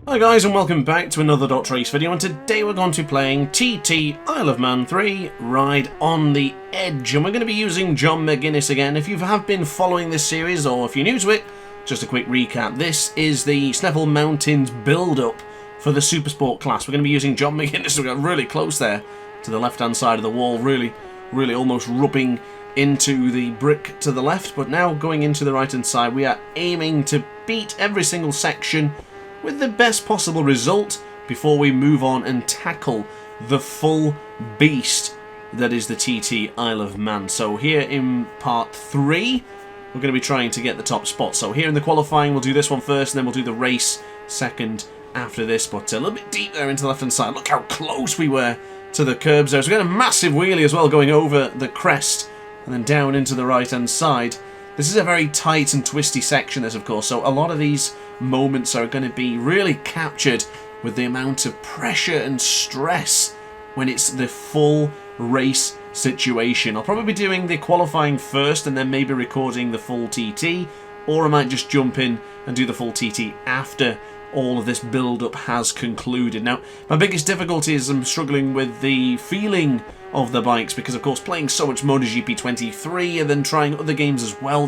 Hi guys and welcome back to another DrAce video, and today we're going to be playing TT Isle of Man 3 Ride on the Edge, and we're going to be using John McGuinness again. If you have been following this series or if you're new to it, just a quick recap. This is the Sneafull Mountains build-up for the Supersport class. We're going to be using John McGuinness. We got really close there to the left-hand side of the wall, really almost rubbing into the brick to the left, but now going into the right-hand side, we are aiming to beat every single section with the best possible result before we move on and tackle the full beast that is the TT Isle of Man. So here in part 3, we're going to be trying to get the top spot. So here in the qualifying, we'll do this one first, and then we'll do the race second after this. But a little bit deep there into the left-hand side. Look how close we were to the curbs there. So we got a massive wheelie as well going over the crest and then down into the right-hand side. This is a very tight and twisty section, this, of course, so a lot of these moments are going to be really captured with the amount of pressure and stress when it's the full race situation. I'll probably be doing the qualifying first and then maybe recording the full TT, or I might just jump in and do the full TT after all of this build-up has concluded. Now, my biggest difficulty is I'm struggling with the feeling of the bikes because, of course, playing so much MotoGP 23 and then trying other games as well,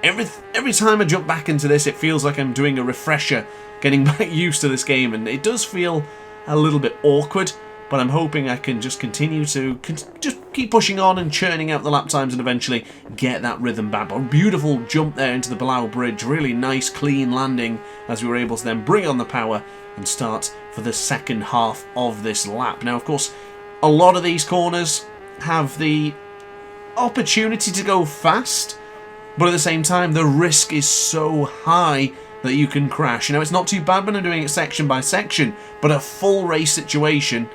every time I jump back into this, it feels like I'm doing a refresher, getting back used to this game, and it does feel a little bit awkward, but I'm hoping I can just continue to just keep pushing on and churning out the lap times and eventually get that rhythm back. But a beautiful jump there into the Bilbao Bridge, really nice clean landing as we were able to then bring on the power and start for the second half of this lap. Now, of course, a lot of these corners have the opportunity to go fast, but at the same time, the risk is so high that you can crash. You know, it's not too bad when I'm doing it section by section, but a full race situation,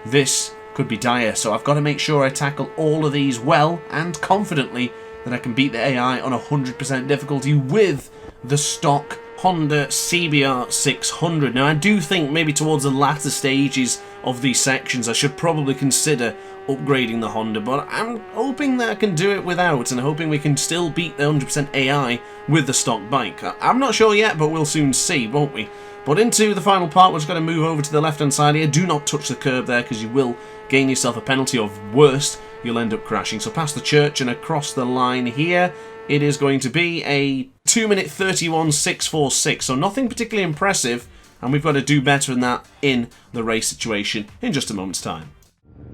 this could be dire. So I've got to make sure I tackle all of these well and confidently, that I can beat the AI on 100% difficulty with the stock Honda CBR 600. Now, I do think maybe towards the latter stages of these sections I should probably consider upgrading the Honda, but I'm hoping that I can do it without, and hoping we can still beat the 100% AI with the stock bike. I'm not sure yet, but we'll soon see, won't we? But into the final part, we're just going to move over to the left-hand side here. Do not touch the curb there, because you will gain yourself a penalty, or worst, you'll end up crashing. So past the church and across the line here, it is going to be a 2 minute 31.646, so nothing particularly impressive, and we've got to do better than that in the race situation in just a moment's time.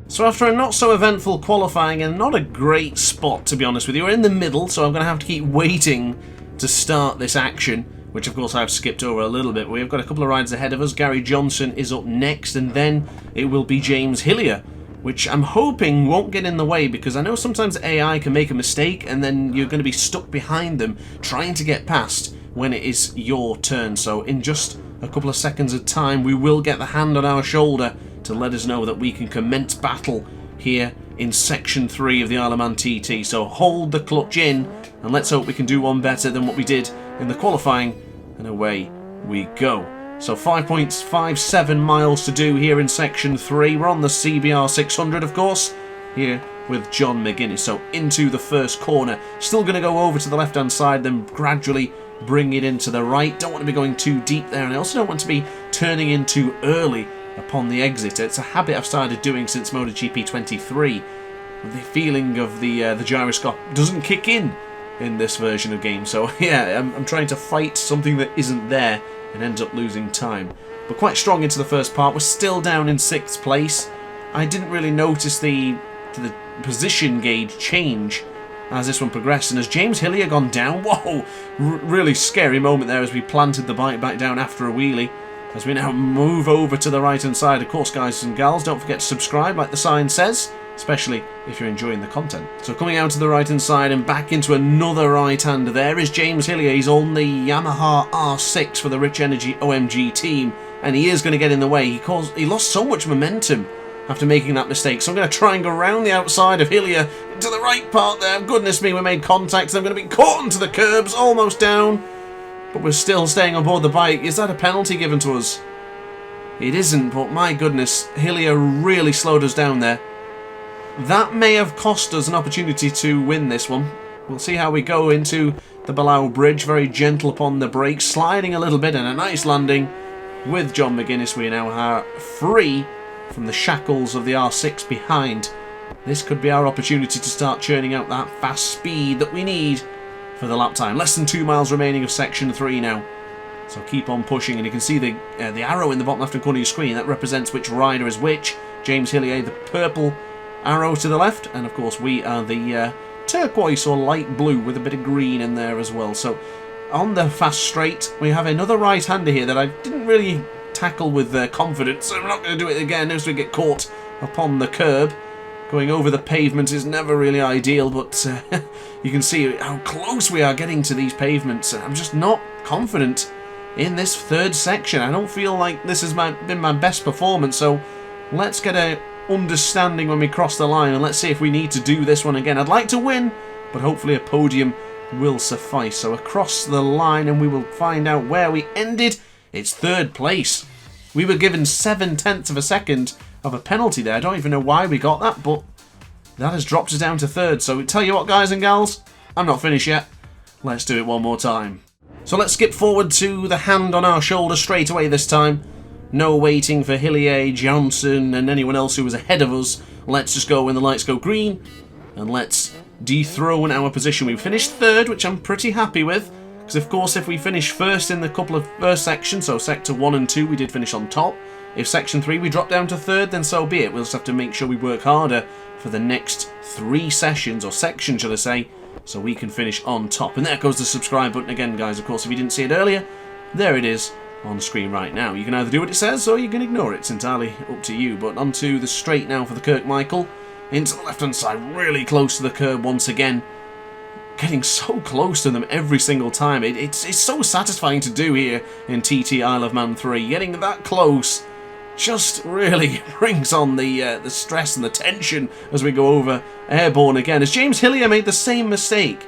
So after a not so eventful qualifying and not a great spot, to be honest with you, we're in the middle, so I'm going to have to keep waiting to start this action, which of course I've skipped over a little bit. We've got a couple of rides ahead of us. Gary Johnson is up next, and then it will be James Hillier, which I'm hoping won't get in the way, because I know sometimes AI can make a mistake and then you're going to be stuck behind them trying to get past when it is your turn. So in just a couple of seconds of time, we will get the hand on our shoulder to let us know that we can commence battle here in Section 3 of the Isle of Man TT. So hold the clutch in, and let's hope we can do one better than what we did in the qualifying, and away we go. So 5.57 miles to do here in Section 3. We're on the CBR 600, of course, here with John McGuinness. So into the first corner. Still going to go over to the left-hand side, then gradually bring it into the right. Don't want to be going too deep there, and I also don't want to be turning in too early upon the exit. It's a habit I've started doing since MotoGP 23. The feeling of the gyroscope doesn't kick in this version of game. So yeah, I'm trying to fight something that isn't there and ends up losing time. But quite strong into the first part. We're still down in 6th place. I didn't really notice the position gauge change as this one progressed, and as James Hillier gone down, whoa, really scary moment there as we planted the bike back down after a wheelie. As we now move over to the right hand side, of course, guys and gals, don't forget to subscribe like the sign says, especially if you're enjoying the content. So coming out to the right hand side and back into another right hander, there is James Hillier. He's on the Yamaha R6 for the Rich Energy OMG team, and he is going to get in the way. He lost so much momentum after making that mistake, so I'm going to try and go around the outside of Hillier into the right part there. Goodness me, we made contact, and I'm going to be caught into the curbs, almost down, but we're still staying on board the bike. Is that a penalty given to us? It isn't, but my goodness, Hillier really slowed us down there. That may have cost us an opportunity to win this one. We'll see how we go into the Bilbao Bridge. Very gentle upon the brakes, sliding a little bit, and a nice landing with John McGuinness, we now are free from the shackles of the R6 behind. This could be our opportunity to start churning out that fast speed that we need for the lap time. Less than 2 miles remaining of section 3 now. So keep on pushing, and you can see the arrow in the bottom left-hand corner of your screen. That represents which rider is which. James Hillier, the purple arrow to the left, and of course we are the turquoise or light blue with a bit of green in there as well. So on the fast straight, we have another right-hander here that I didn't really tackle with confidence, so I'm not going to do it again as we get caught upon the curb. Going over the pavement is never really ideal, but you can see how close we are getting to these pavements. I'm just not confident in this third section. I don't feel like this has been my best performance, so let's get a understanding when we cross the line, and let's see if we need to do this one again. I'd like to win, but hopefully a podium will suffice. So across the line, and we will find out where we ended. It's third place. We were given 7/10 of a second of a penalty there. I don't even know why we got that, but that has dropped us down to third. So tell you what, guys and gals, I'm not finished yet. Let's do it one more time. So let's skip forward to the hand on our shoulder straight away this time. No waiting for Hillier, Johnson and anyone else who was ahead of us. Let's just go when the lights go green, and let's dethrone our position. We finished third, which I'm pretty happy with, because of course if we finish first in the couple of first sections, so sector 1 and 2, we did finish on top. If section 3 we drop down to third, then so be it. We'll just have to make sure we work harder for the next 3 sessions, or sections shall I say, so we can finish on top. And there goes the subscribe button again, guys. Of course, if you didn't see it earlier, there it is on screen right now. You can either do what it says or you can ignore it. It's entirely up to you. But onto the straight now for the Kirkmichael. Into the left-hand side, really close to the curb once again. Getting so close to them every single time. It's so satisfying to do here in TT Isle of Man 3. Getting that close just really brings on the stress and the tension as we go over airborne again. As James Hillier made the same mistake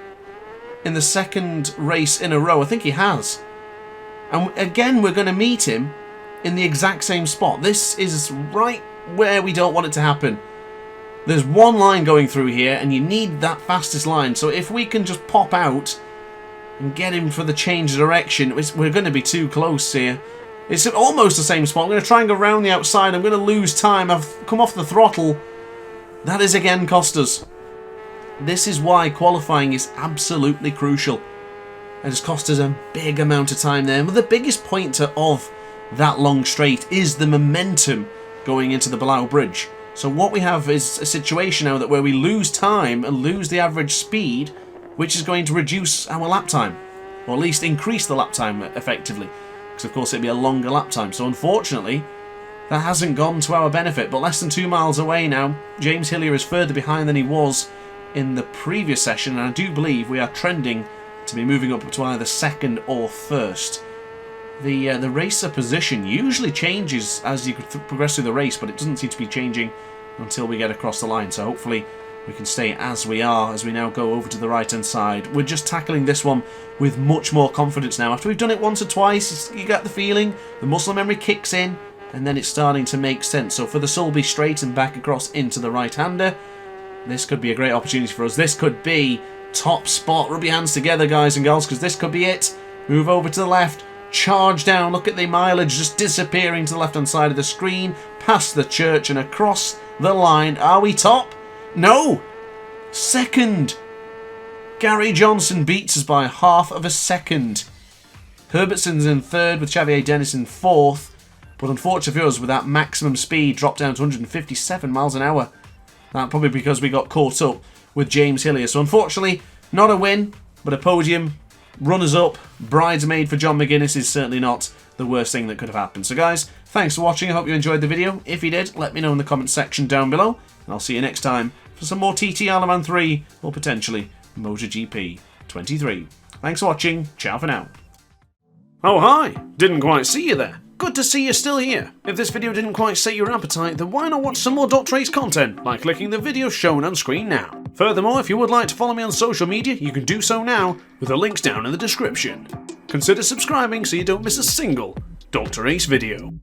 in the second race in a row. I think he has. And again, we're going to meet him in the exact same spot. This is right where we don't want it to happen. There's one line going through here, and you need that fastest line. So if we can just pop out and get him for the change of direction, we're going to be too close here. It's almost the same spot. I'm going to try and go around the outside. I'm going to lose time. I've come off the throttle. That is again cost us. This is why qualifying is absolutely crucial. It has cost us a big amount of time there. But the biggest pointer of that long straight is the momentum going into the Blau Bridge. So what we have is a situation now that where we lose time and lose the average speed, which is going to reduce our lap time, or at least increase the lap time effectively, because of course it'd be a longer lap time. So unfortunately, that hasn't gone to our benefit. But less than 2 miles away now, James Hillier is further behind than he was in the previous session, and I do believe we are trending to be moving up to either second or first. The racer position usually changes as you progress through the race, but it doesn't seem to be changing until we get across the line. So hopefully we can stay as we are as we now go over to the right hand side. We're just tackling this one with much more confidence now. After we've done it once or twice, you get the feeling, the muscle memory kicks in, and then it's starting to make sense. So for the Sulby straight and back across into the right hander, this could be a great opportunity for us. This could be top spot. Rub your hands together, guys and girls, because this could be it. Move over to the left, charge down. Look at the mileage just disappearing to the left hand side of the screen, past the church and across the line. Are we top? No! Second! Gary Johnson beats us by half of a second. Herbertson's in third with Xavier Dennis in fourth, but unfortunately for us, with that maximum speed dropped down to 157 miles an hour. That probably because we got caught up with James Hillier. So unfortunately, not a win, but a podium. Runners-up, bridesmaid for John McGuinness is certainly not the worst thing that could have happened. So guys, thanks for watching. I hope you enjoyed the video. If you did, let me know in the comment section down below, and I'll see you next time for some more TT Isle of Man 3, or potentially MotoGP 23. Thanks for watching. Ciao for now. Oh hi! Didn't quite see you there. Good to see you're still here. If this video didn't quite sate your appetite, then why not watch some more DrAce content by clicking the video shown on screen now. Furthermore, if you would like to follow me on social media, you can do so now with the links down in the description. Consider subscribing so you don't miss a single DrAce video.